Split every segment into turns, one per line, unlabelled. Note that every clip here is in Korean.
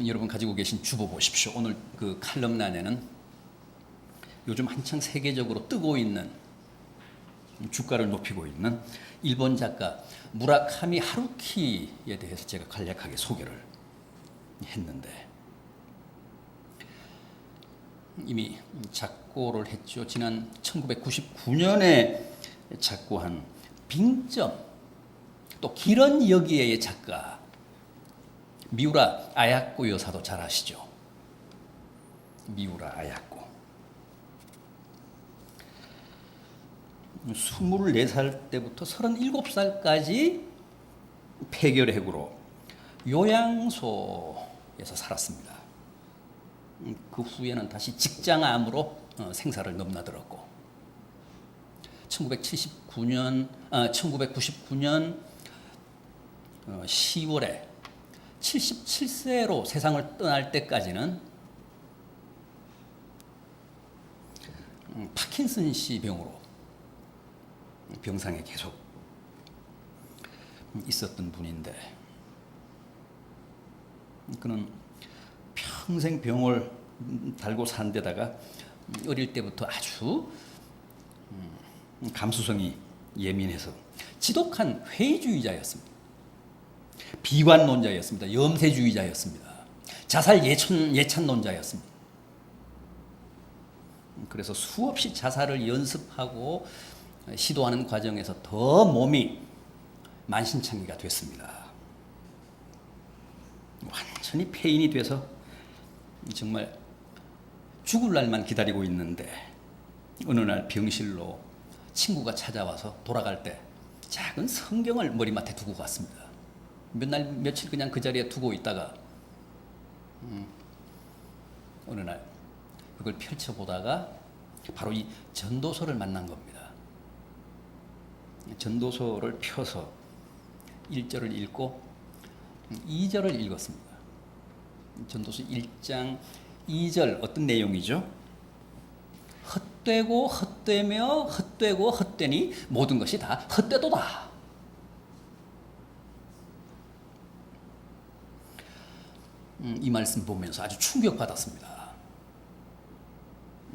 여러분 가지고 계신 주보 보십시오. 오늘 그 칼럼란에는 요즘 한창 세계적으로 뜨고 있는, 주가를 높이고 있는 일본 작가 무라카미 하루키에 대해서 제가 간략하게 소개를 했는데, 이미 작고를 했죠. 지난 1999년에 작고한 빙점, 또 길은 여기에의 작가 미우라 아야코 여사도 잘 아시죠. 미우라 아야코. 24살 때부터 37살까지 폐결핵으로 요양소에서 살았습니다. 그 후에는 다시 직장암으로 생사를 넘나들었고, 1999년 10월에 77세로 세상을 떠날 때까지는 파킨슨씨 병으로 병상에 계속 있었던 분인데, 그는 평생 병을 달고 산 데다가 어릴 때부터 아주 감수성이 예민해서 지독한 회의주의자였습니다. 비관론자였습니다. 염세주의자였습니다. 자살 예찬론자였습니다. 그래서 수없이 자살을 연습하고 시도하는 과정에서 더 몸이 만신창이가 됐습니다. 완전히 폐인이 돼서 정말 죽을 날만 기다리고 있는데, 어느 날 병실로 친구가 찾아와서 돌아갈 때 작은 성경을 머리맡에 두고 갔습니다. 며칠 그냥 그 자리에 두고 있다가 어느 날 그걸 펼쳐보다가 바로 이 전도서를 만난 겁니다. 전도서를 펴서 1절을 읽고 2절을 읽었습니다. 전도서 1장 2절 어떤 내용이죠? 헛되고 헛되며 헛되고 헛되니 모든 것이 다 헛되도다. 이 말씀 보면서 아주 충격받았습니다.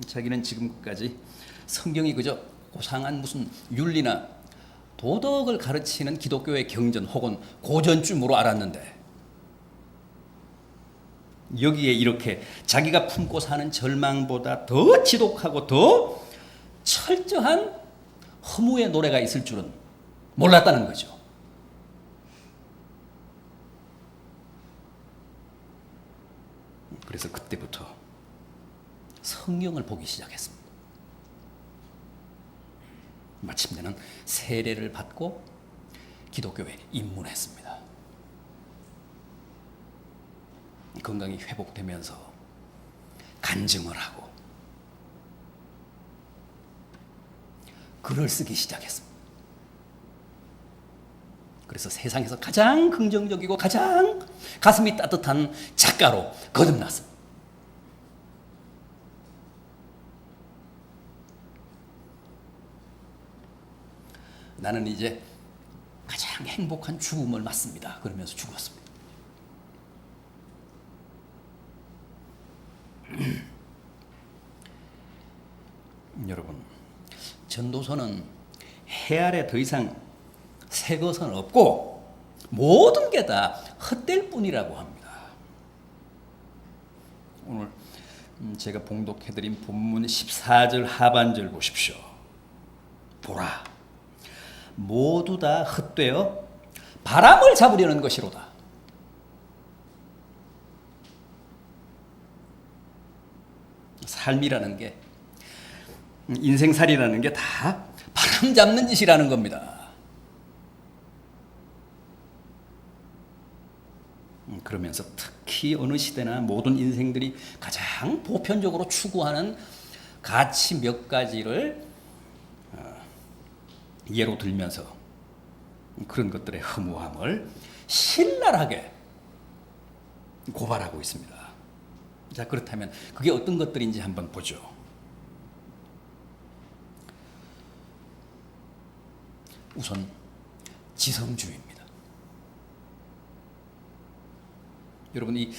자기는 지금까지 성경이 그저 고상한 무슨 윤리나 도덕을 가르치는 기독교의 경전 혹은 고전쯤으로 알았는데, 여기에 이렇게 자기가 품고 사는 절망보다 더 지독하고 더 철저한 허무의 노래가 있을 줄은 몰랐다는 거죠. 그래서 그때부터 성경을 보기 시작했습니다. 마침내는 세례를 받고 기독교에 입문했습니다. 건강이 회복되면서 간증을 하고 글을 쓰기 시작했습니다. 그래서 세상에서 가장 긍정적이고 가장 가슴이 따뜻한 작가로 거듭났습니다. 나는 이제 가장 행복한 죽음을 맞습니다. 그러면서 죽었습니다. 여러분, 전도서는 해 아래 더 이상 새 것은 없고 모든 게 다 헛될 뿐이라고 합니다. 오늘 제가 봉독해드린 본문 14절 하반절 보십시오. 보라, 모두 다 헛되어 바람을 잡으려는 것이로다. 삶이라는 게, 인생살이라는 게 다 바람 잡는 짓이라는 겁니다. 그러면서 특히 어느 시대나 모든 인생들이 가장 보편적으로 추구하는 가치 몇 가지를 예로 들면서 그런 것들의 허무함을 신랄하게 고발하고 있습니다. 자, 그렇다면 그게 어떤 것들인지 한번 보죠. 우선 지성주의입니다. 여러분, 이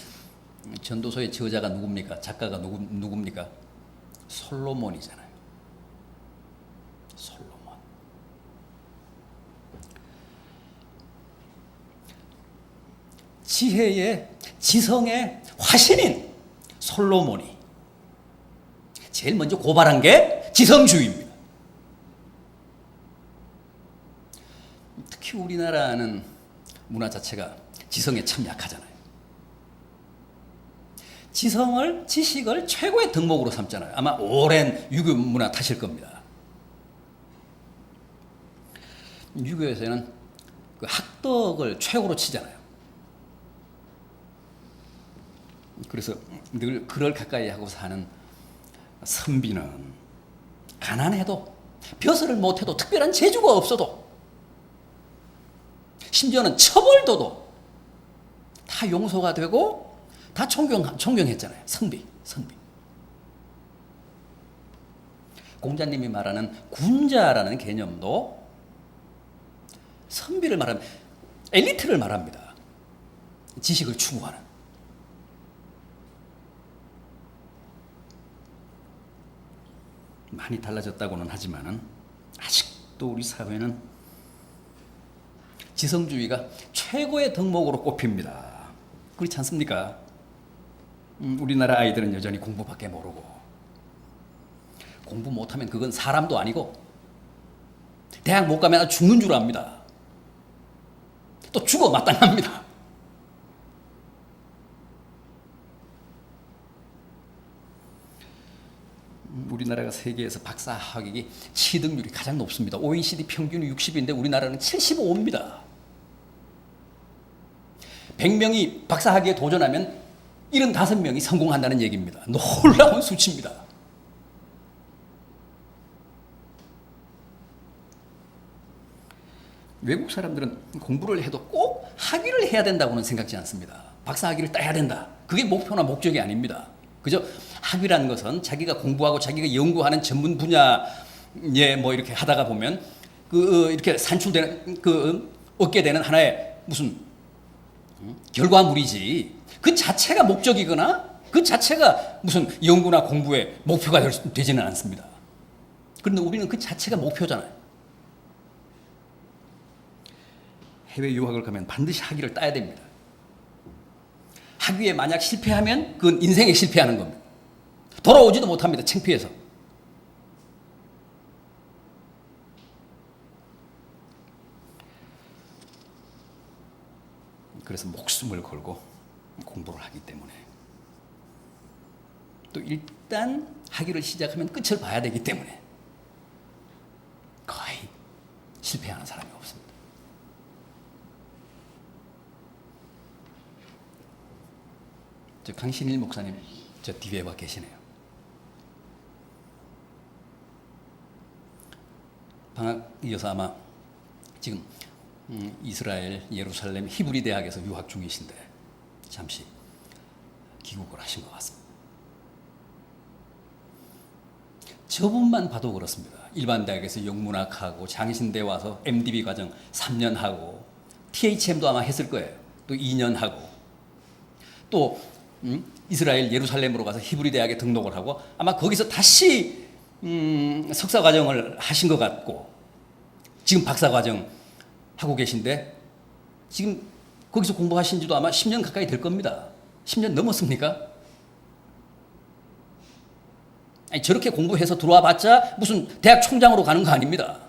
전도서의 저자가 누굽니까? 작가가 누굽니까? 솔로몬이잖아요. 솔로몬. 지혜의 지성의 화신인 솔로몬이 제일 먼저 고발한 게 지성주의입니다. 특히 우리나라는 문화 자체가 지성에 참 약하잖아요. 지식을 최고의 덕목으로 삼잖아요. 아마 오랜 유교 문화 탓일 겁니다. 유교에서는 그 학덕을 최고로 치잖아요. 그래서 늘 그걸 가까이 하고 사는 선비는 가난해도 벼슬을 못해도 특별한 재주가 없어도 심지어는 처벌도도 다 용서가 되고 다 존경했잖아요. 선비. 공자님이 말하는 군자라는 개념도 선비를 말하는 엘리트를 말합니다. 지식을 추구하는. 많이 달라졌다고는 하지만은 아직도 우리 사회는 지성주의가 최고의 덕목으로 꼽힙니다. 그렇지 않습니까? 우리나라 아이들은 여전히 공부밖에 모르고 공부 못하면 그건 사람도 아니고 대학 못 가면 죽는 줄 압니다. 또 죽어 마땅합니다. 우리나라가 세계에서 박사 학위기 취득률이 가장 높습니다. OECD 평균이 60인데 우리나라는 75입니다. 100명이 박사 학위에 도전하면 75명이 성공한다는 얘기입니다. 놀라운 수치입니다. 외국 사람들은 공부를 해도 꼭 학위를 해야 된다고는 생각지 않습니다. 박사 학위를 따야 된다. 그게 목표나 목적이 아닙니다. 그죠? 학위라는 것은 자기가 공부하고 자기가 연구하는 전문 분야에 뭐 이렇게 하다가 보면 이렇게 산출되는 얻게 되는 하나의 무슨 결과물이지. 그 자체가 목적이거나 그 자체가 무슨 연구나 공부의 목표가 되지는 않습니다. 그런데 우리는 그 자체가 목표잖아요. 해외 유학을 가면 반드시 학위를 따야 됩니다. 학위에 만약 실패하면 그건 인생에 실패하는 겁니다. 돌아오지도 못합니다. 창피해서. 그래서 목숨을 걸고 공부를 하기 때문에 또 일단 학위를 시작하면 끝을 봐야 되기 때문에 거의 실패하는 사람이 없습니다. 저 강신일 목사님 저 뒤에 와 계시네요. 방학 이어서 아마 지금 이스라엘 예루살렘 히브리 대학에서 유학 중이신데 잠시 귀국을 하신 것 같습니다. 저분만 봐도 그렇습니다. 일반 대학에서 영문학하고 장신대 와서 MDB 과정 3년 하고 THM도 아마 했을 거예요. 또 2년 하고 또 이스라엘 예루살렘으로 가서 히브리 대학에 등록을 하고 아마 거기서 다시 석사 과정을 하신 것 같고 지금 박사 과정 하고 계신데 지금 거기서 공부하신 지도 아마 10년 가까이 될 겁니다. 10년 넘었습니까? 아니, 저렇게 공부해서 들어와 봤자 무슨 대학 총장으로 가는 거 아닙니다.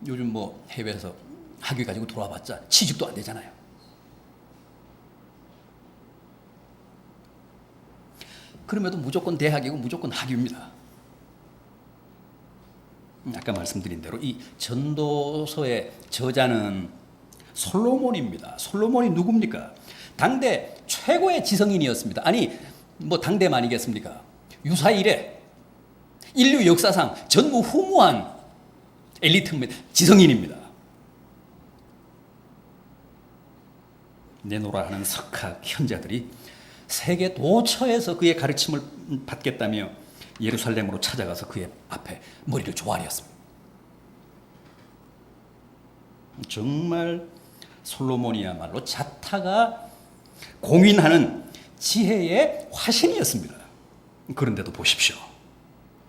요즘 뭐 해외에서 학위 가지고 들어와 봤자 취직도 안 되잖아요. 그럼에도 무조건 대학이고 무조건 학위입니다. 아까 말씀드린 대로 이 전도서의 저자는 솔로몬입니다. 솔로몬이 누굽니까? 당대 최고의 지성인이었습니다. 아니 뭐 당대만이겠습니까? 유사 이래 인류 역사상 전무후무한 엘리트입니다. 지성인입니다. 내노라 하는 석학 현자들이 세계 도처에서 그의 가르침을 받겠다며 예루살렘으로 찾아가서 그의 앞에 머리를 조아렸습니다. 정말 솔로몬이야말로 자타가 공인하는 지혜의 화신이었습니다. 그런데도 보십시오.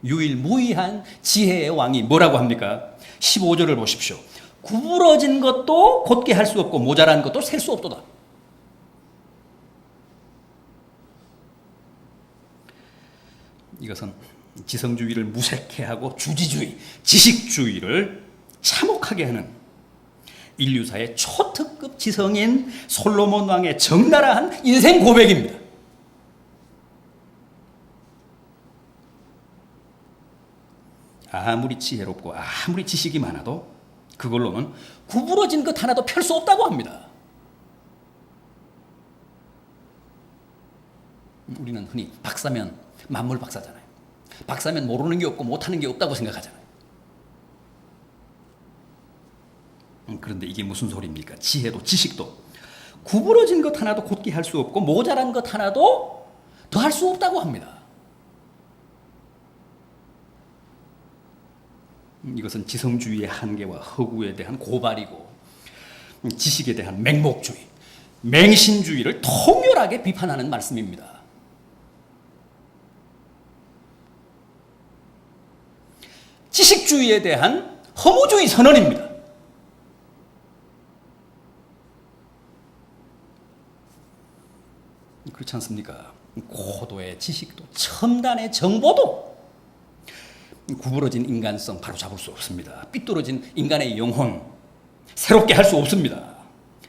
유일무이한 지혜의 왕이 뭐라고 합니까? 15절을 보십시오. 구부러진 것도 곧게 할 수 없고 모자란 것도 셀 수 없도다. 이것은 지성주의를 무색해 하고 주지주의, 지식주의를 참혹하게 하는 인류사의 초특급 지성인 솔로몬 왕의 적나라한 인생 고백입니다. 아무리 지혜롭고 아무리 지식이 많아도 그걸로는 구부러진 것 하나도 펼 수 없다고 합니다. 우리는 흔히 박사면 만물 박사잖아요. 박사면 모르는 게 없고 못하는 게 없다고 생각하잖아요. 그런데 이게 무슨 소리입니까? 지혜도 지식도 구부러진 것 하나도 곧게 할 수 없고 모자란 것 하나도 더 할 수 없다고 합니다. 이것은 지성주의의 한계와 허구에 대한 고발이고 지식에 대한 맹목주의, 맹신주의를 통렬하게 비판하는 말씀입니다. 지식주의에 대한 허무주의 선언입니다. 그렇지 않습니까? 고도의 지식도 첨단의 정보도 구부러진 인간성 바로 잡을 수 없습니다. 삐뚤어진 인간의 영혼 새롭게 할 수 없습니다.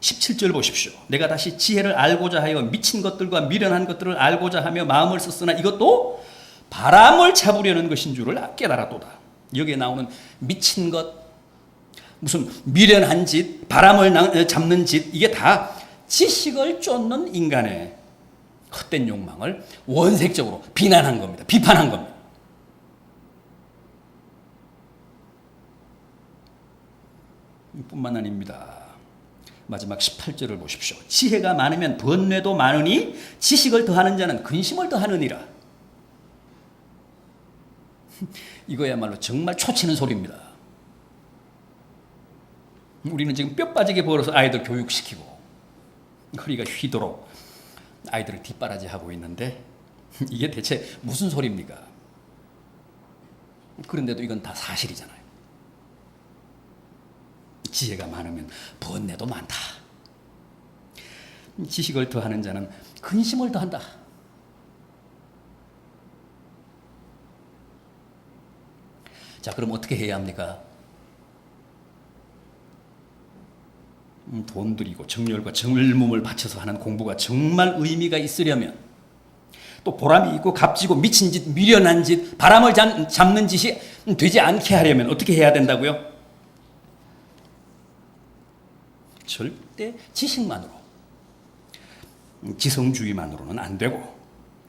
17절 보십시오. 내가 다시 지혜를 알고자 하여 미친 것들과 미련한 것들을 알고자 하며 마음을 썼으나 이것도 바람을 잡으려는 것인 줄을 깨달았도다. 여기에 나오는 미친 것, 무슨 미련한 짓, 바람을 잡는 짓, 이게 다 지식을 쫓는 인간의 헛된 욕망을 원색적으로 비난한 겁니다. 비판한 겁니다. 뿐만 아닙니다. 마지막 18절을 보십시오. 지혜가 많으면 번뇌도 많으니 지식을 더하는 자는 근심을 더하느니라. 이거야말로 정말 초치는 소리입니다. 우리는 지금 뼈 빠지게 벌어서 아이들 교육시키고 허리가 휘도록 아이들을 뒷바라지하고 있는데 이게 대체 무슨 소리입니까? 그런데도 이건 다 사실이잖아요. 지혜가 많으면 번뇌도 많다. 지식을 더하는 자는 근심을 더한다. 자, 그럼 어떻게 해야 합니까? 돈 들이고 정열과 정을몸을 바쳐서 하는 공부가 정말 의미가 있으려면 또 보람이 있고 값지고 미친 짓, 미련한 짓, 바람을 잡는 짓이 되지 않게 하려면 어떻게 해야 된다고요? 절대 지식만으로, 지성주의만으로는 안 되고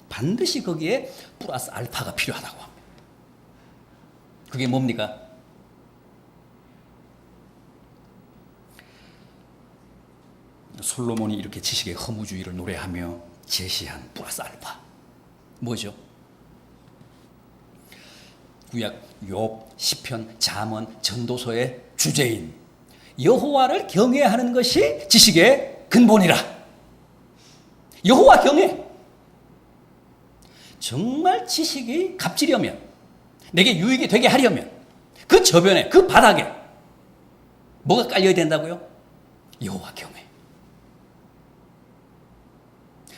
반드시 거기에 플러스 알파가 필요하다고 합니다. 그게 뭡니까? 솔로몬이 이렇게 지식의 허무주의를 노래하며 제시한 플러스 알파 뭐죠? 구약 욥, 시편, 잠언, 전도서의 주제인 여호와를 경외하는 것이 지식의 근본이라. 여호와 경외. 정말 지식이 값지려면, 내게 유익이 되게 하려면 그 저변에, 그 바닥에 뭐가 깔려야 된다고요? 여호와 경외.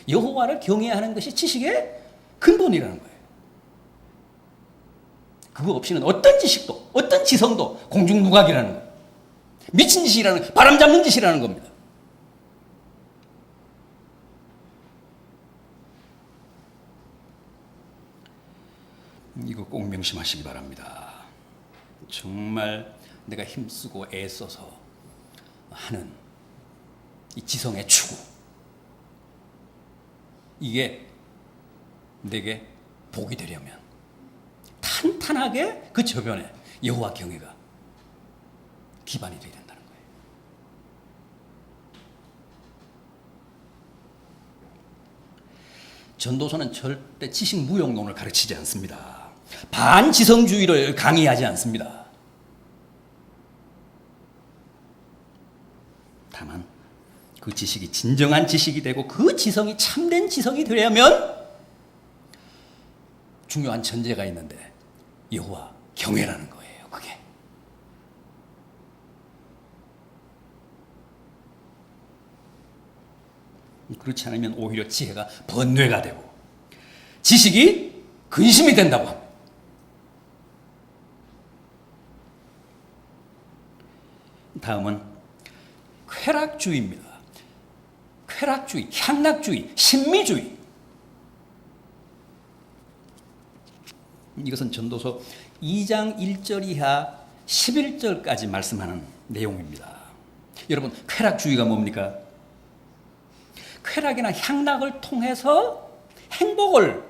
여호와를 경외하는 것이 지식의 근본이라는 거예요. 그거 없이는 어떤 지식도, 어떤 지성도 공중무각이라는 거예요. 미친 짓이라는, 바람 잡는 짓이라는 겁니다. 이거 꼭 명심하시기 바랍니다. 정말 내가 힘쓰고 애써서 하는 이 지성의 추구, 이게 내게 복이 되려면 탄탄하게 그 저변에 여호와 경외가 기반이 되어야 된다는 거예요. 전도서는 절대 지식 무용론을 가르치지 않습니다. 반지성주의를 강의하지 않습니다. 그 지식이 진정한 지식이 되고 그 지성이 참된 지성이 되려면 중요한 전제가 있는데 여호와 경외라는 거예요. 그게 그렇지 않으면 오히려 지혜가 번뇌가 되고 지식이 근심이 된다고 합니다. 다음은 쾌락주의입니다. 쾌락주의, 향락주의, 신미주의. 이것은 전도서 2장 1절 이하 11절까지 말씀하는 내용입니다. 여러분, 쾌락주의가 뭡니까? 쾌락이나 향락을 통해서 행복을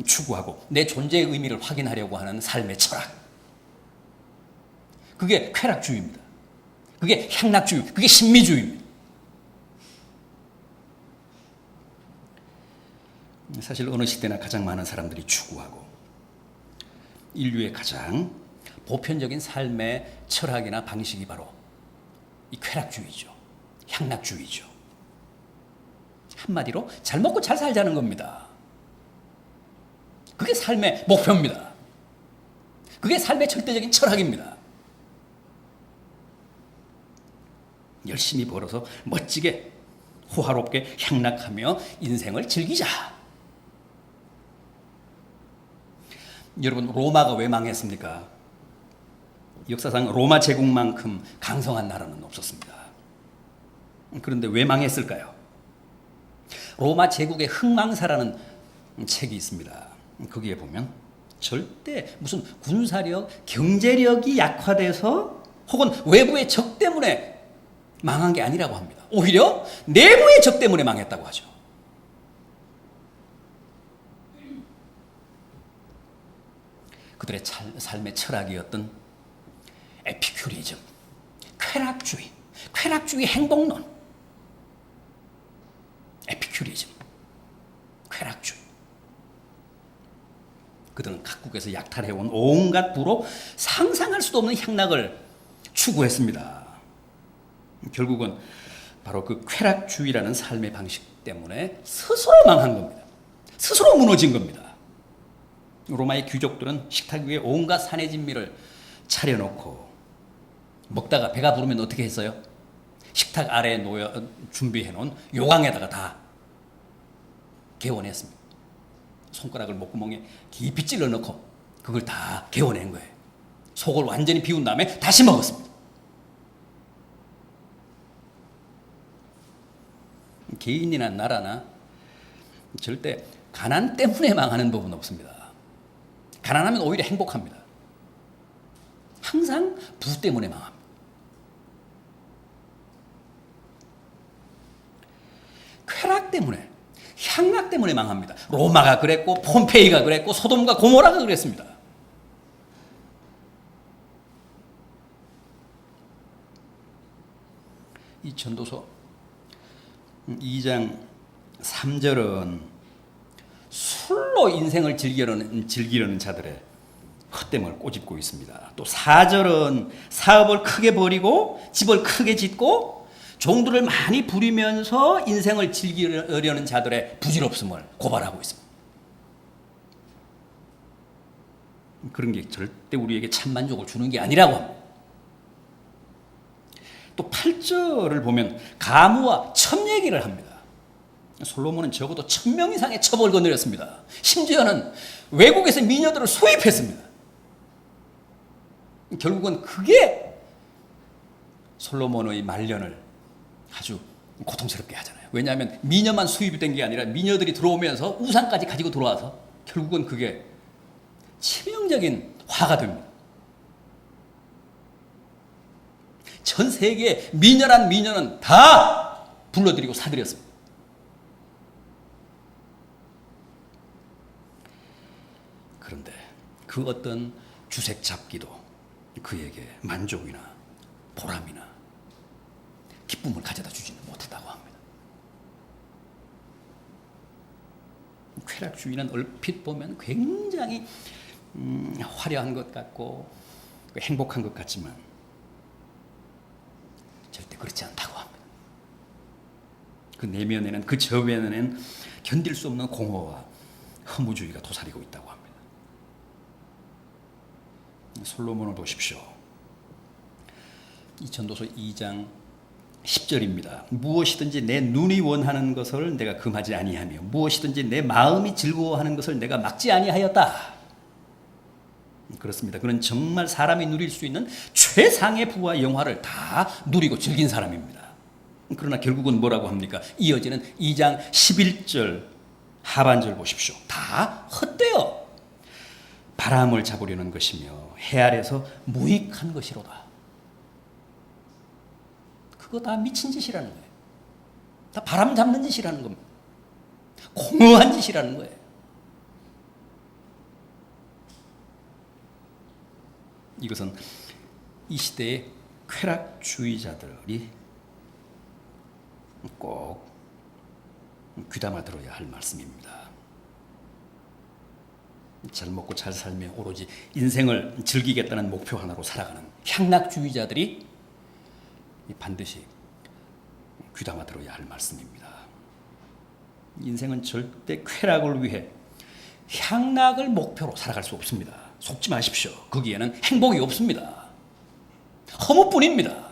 추구하고 내 존재의 의미를 확인하려고 하는 삶의 철학. 그게 쾌락주의입니다. 그게 향락주의, 그게 신미주의입니다. 사실 어느 시대나 가장 많은 사람들이 추구하고 인류의 가장 보편적인 삶의 철학이나 방식이 바로 이 쾌락주의죠. 향락주의죠. 한마디로 잘 먹고 잘 살자는 겁니다. 그게 삶의 목표입니다. 그게 삶의 절대적인 철학입니다. 열심히 벌어서 멋지게 호화롭게 향락하며 인생을 즐기자. 여러분, 로마가 왜 망했습니까? 역사상 로마 제국만큼 강성한 나라는 없었습니다. 그런데 왜 망했을까요? 로마 제국의 흥망사라는 책이 있습니다. 거기에 보면 절대 무슨 군사력, 경제력이 약화돼서 혹은 외부의 적 때문에 망한 게 아니라고 합니다. 오히려 내부의 적 때문에 망했다고 하죠. 그들의 삶의 철학이었던 에피큐리즘, 쾌락주의 행복론, 에피큐리즘, 쾌락주의. 그들은 각국에서 약탈해온 온갖 부로 상상할 수도 없는 향락을 추구했습니다. 결국은 바로 그 쾌락주의라는 삶의 방식 때문에 스스로 망한 겁니다. 스스로 무너진 겁니다. 로마의 귀족들은 식탁 위에 온갖 산의 진미를 차려놓고 먹다가 배가 부르면 어떻게 했어요? 식탁 아래에 준비해놓은 요강에다가 다 개원했습니다. 손가락을 목구멍에 깊이 찔러 넣고 그걸 다 개원한 거예요. 속을 완전히 비운 다음에 다시 먹었습니다. 개인이나 나라나 절대 가난 때문에 망하는 법은 없습니다. 가난하면 오히려 행복합니다. 항상 부 때문에 망합니다. 쾌락 때문에, 향락 때문에 망합니다. 로마가 그랬고 폼페이가 그랬고 소돔과 고모라가 그랬습니다. 이 전도서 2장 3절은 술로 인생을 즐기려는 자들의 헛됨을 꼬집고 있습니다. 또 4절은 사업을 크게 벌이고 집을 크게 짓고 종들을 많이 부리면서 인생을 즐기려는 자들의 부질없음을 고발하고 있습니다. 그런 게 절대 우리에게 참 만족을 주는 게 아니라고 합니다. 또 8절을 보면 가무와 첩 얘기를 합니다. 솔로몬은 적어도 1000명 이상의 첩을 거느렸습니다. 심지어는 외국에서 미녀들을 수입했습니다. 결국은 그게 솔로몬의 말년을 아주 고통스럽게 하잖아요. 왜냐하면 미녀만 수입이 된 게 아니라 미녀들이 들어오면서 우상까지 가지고 들어와서 결국은 그게 치명적인 화가 됩니다. 전 세계에 미녀란 미녀는 다 불러들이고 사들였습니다. 그런데 그 어떤 주색 잡기도 그에게 만족이나 보람이나 기쁨을 가져다 주지는 못했다고 합니다. 쾌락주의는 얼핏 보면 굉장히 화려한 것 같고 행복한 것 같지만 절대 그렇지 않다고 합니다. 그 내면에는, 그 저면에는 견딜 수 없는 공허와 허무주의가 도사리고 있다고 합니다. 솔로몬을 보십시오. 이 전도서 2장 10절입니다. 무엇이든지 내 눈이 원하는 것을 내가 금하지 아니하며 무엇이든지 내 마음이 즐거워하는 것을 내가 막지 아니하였다. 그렇습니다. 그는 정말 사람이 누릴 수 있는 최상의 부와 영화를 다 누리고 즐긴 사람입니다. 그러나 결국은 뭐라고 합니까? 이어지는 2장 11절 하반절 보십시오. 다 헛되어 바람을 잡으려는 것이며 해 아래서 무익한 것이로다. 그거 다 미친 짓이라는 거예요. 다 바람 잡는 짓이라는 겁니다. 공허한 짓이라는 거예요. 이것은 이 시대의 쾌락주의자들이 꼭 귀담아 들어야 할 말씀입니다. 잘 먹고 잘 살며 오로지 인생을 즐기겠다는 목표 하나로 살아가는 향락주의자들이 반드시 귀담아 들어야 할 말씀입니다. 인생은 절대 쾌락을 위해 향락을 목표로 살아갈 수 없습니다. 속지 마십시오. 거기에는 행복이 없습니다. 허무뿐입니다.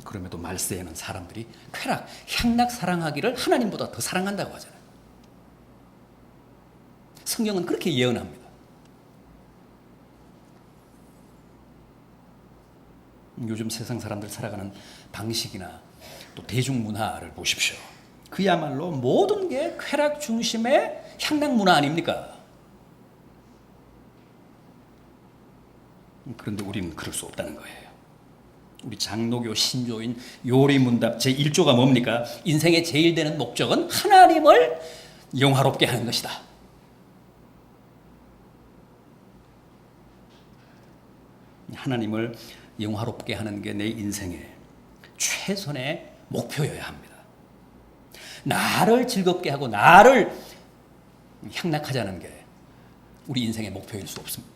그럼에도 말세에는 사람들이 쾌락, 향락 사랑하기를 하나님보다 더 사랑한다고 하잖아요. 성경은 그렇게 예언합니다. 요즘 세상 사람들 살아가는 방식이나 또 대중문화를 보십시오. 그야말로 모든 게 쾌락 중심의 향락 문화 아닙니까? 그런데 우리는 그럴 수 없다는 거예요. 우리 장로교 신조인 요리문답 제1조가 뭡니까? 인생의 제일 되는 목적은 하나님을 영화롭게 하는 것이다. 하나님을 영화롭게 하는 게 내 인생의 최선의 목표여야 합니다. 나를 즐겁게 하고 나를 향락하자는 게 우리 인생의 목표일 수 없습니다.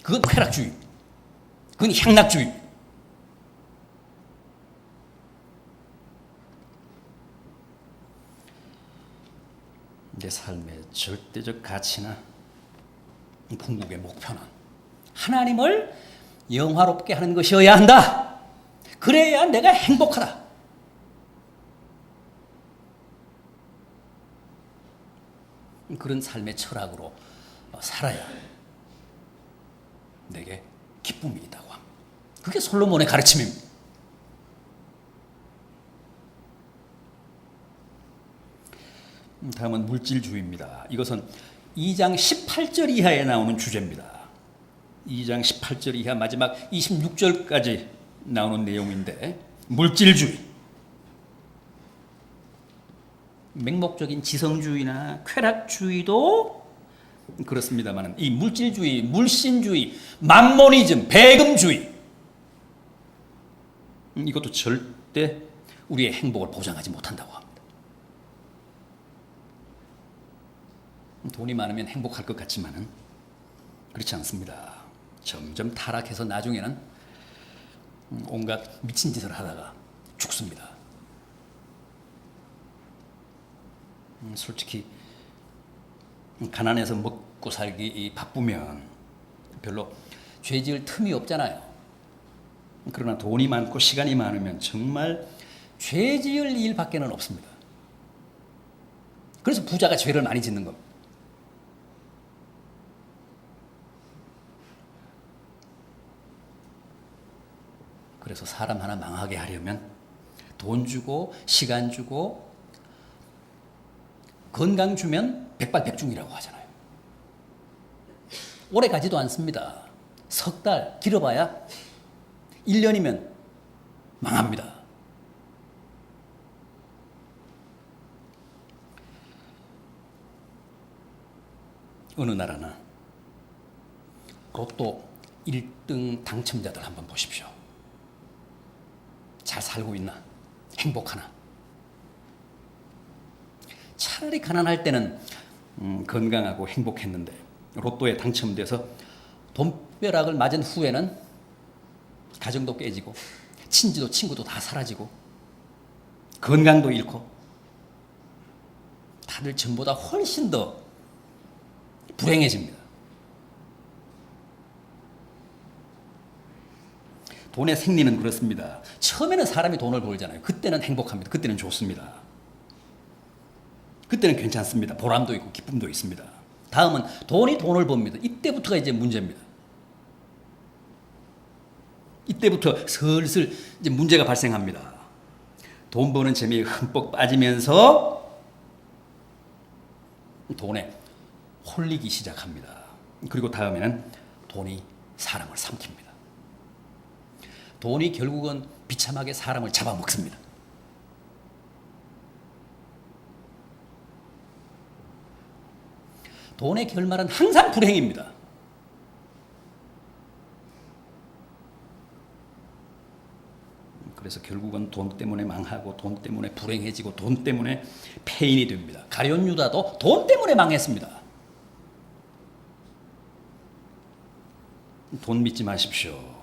그건 쾌락주의, 그건 향락주의. 내 삶의 절대적 가치나 궁극의 목표는 하나님을 영화롭게 하는 것이어야 한다. 그래야 내가 행복하다. 그런 삶의 철학으로 살아야 내게 기쁨이 있다고 합니다. 그게 솔로몬의 가르침입니다. 다음은 물질주의입니다. 이것은 2장 18절 이하에 나오는 주제입니다. 2장 18절 이하 마지막 26절까지 나오는 내용인데, 물질주의, 맹목적인 지성주의나 쾌락주의도 그렇습니다만 이 물질주의, 물신주의, 맘모니즘, 배금주의, 이것도 절대 우리의 행복을 보장하지 못한다고 합니다. 돈이 많으면 행복할 것 같지만은 그렇지 않습니다. 점점 타락해서 나중에는 온갖 미친 짓을 하다가 죽습니다. 솔직히 가난해서 먹고 살기 바쁘면 별로 죄 지을 틈이 없잖아요. 그러나 돈이 많고 시간이 많으면 정말 죄 지을 일밖에는 없습니다. 그래서 부자가 죄를 많이 짓는 겁니다. 그래서 사람 하나 망하게 하려면 돈 주고 시간 주고 건강 주면 백발백중이라고 하잖아요. 오래 가지도 않습니다. 석 달 길어봐야 1년이면 망합니다. 어느 나라나 로또 1등 당첨자들 한번 보십시오. 잘 살고 있나? 행복하나? 차라리 가난할 때는 건강하고 행복했는데 로또에 당첨돼서 돈벼락을 맞은 후에는 가정도 깨지고 친지도 친구도 다 사라지고 건강도 잃고 다들 전보다 훨씬 더 불행해집니다. 돈의 생리는 그렇습니다. 처음에는 사람이 돈을 벌잖아요. 그때는 행복합니다. 그때는 좋습니다. 그때는 괜찮습니다. 보람도 있고 기쁨도 있습니다. 다음은 돈이 돈을 법니다. 이때부터가 이제 문제입니다. 이때부터 슬슬 이제 문제가 발생합니다. 돈 버는 재미에 흠뻑 빠지면서 돈에 홀리기 시작합니다. 그리고 다음에는 돈이 사람을 삼킵니다. 돈이 결국은 비참하게 사람을 잡아먹습니다. 돈의 결말은 항상 불행입니다. 그래서 결국은 돈 때문에 망하고 돈 때문에 불행해지고 돈 때문에 폐인이 됩니다. 가룟 유다도 돈 때문에 망했습니다. 돈 믿지 마십시오.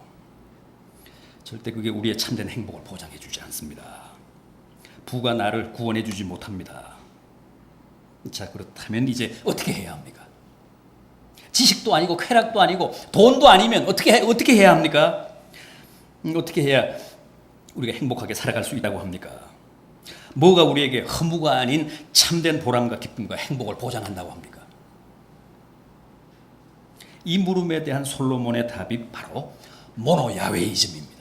절대 그게 우리의 참된 행복을 보장해 주지 않습니다. 부가 나를 구원해 주지 못합니다. 자, 그렇다면 이제 어떻게 해야 합니까? 지식도 아니고 쾌락도 아니고 돈도 아니면 어떻게 해야 합니까? 어떻게 해야 우리가 행복하게 살아갈 수 있다고 합니까? 뭐가 우리에게 허무가 아닌 참된 보람과 기쁨과 행복을 보장한다고 합니까? 이 물음에 대한 솔로몬의 답이 바로 모노야웨이즘입니다.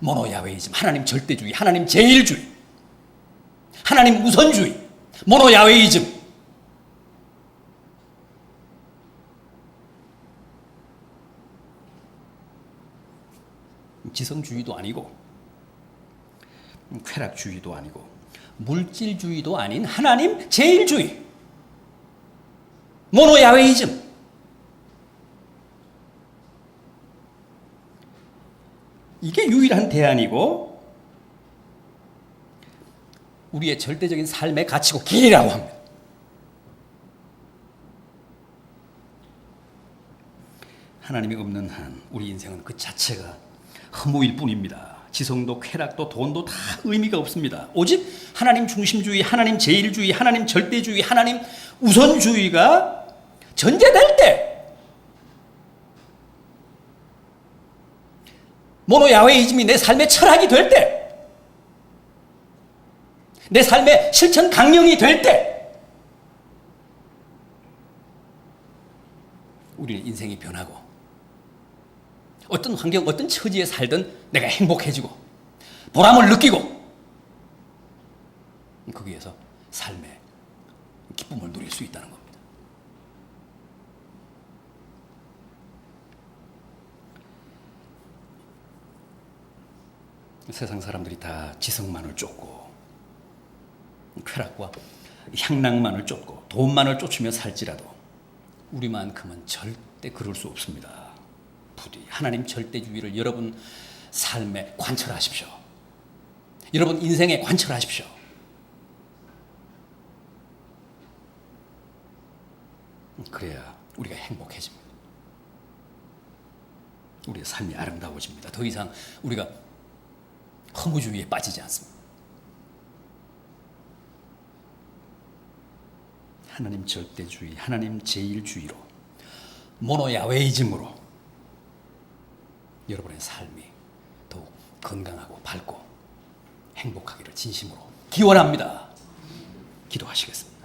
모노야웨이즘, 하나님 절대주의, 하나님 제일주의, 하나님 우선주의, 모노야웨이즘. 지성주의도 아니고 쾌락주의도 아니고 물질주의도 아닌 하나님 제일주의, 모노야웨이즘. 이게 유일한 대안이고 우리의 절대적인 삶의 가치고 길이라고 합니다. 하나님이 없는 한 우리 인생은 그 자체가 허무일 뿐입니다. 지성도 쾌락도 돈도 다 의미가 없습니다. 오직 하나님 중심주의, 하나님 제일주의, 하나님 절대주의, 하나님 우선주의가 전제될 때, 모노야웨이즘이 내 삶의 철학이 될 때, 내 삶의 실천 강령이 될 때, 우리의 인생이 변하고 어떤 환경, 어떤 처지에 살든 내가 행복해지고 보람을 느끼고 거기에서 삶의 기쁨을 누릴 수 있다는 겁니다. 세상 사람들이 다 지성만을 쫓고 쾌락과 향락만을 쫓고 돈만을 쫓으며 살지라도 우리만큼은 절대 그럴 수 없습니다. 부디 하나님 절대주의를 여러분 삶에 관철하십시오. 여러분 인생에 관철하십시오. 그래야 우리가 행복해집니다. 우리의 삶이 아름다워집니다. 더 이상 우리가 허무주의에 빠지지 않습니다. 하나님 절대주의, 하나님 제일주의로, 모노야웨이즘으로 여러분의 삶이 더욱 건강하고 밝고 행복하기를 진심으로 기원합니다. 기도하시겠습니다.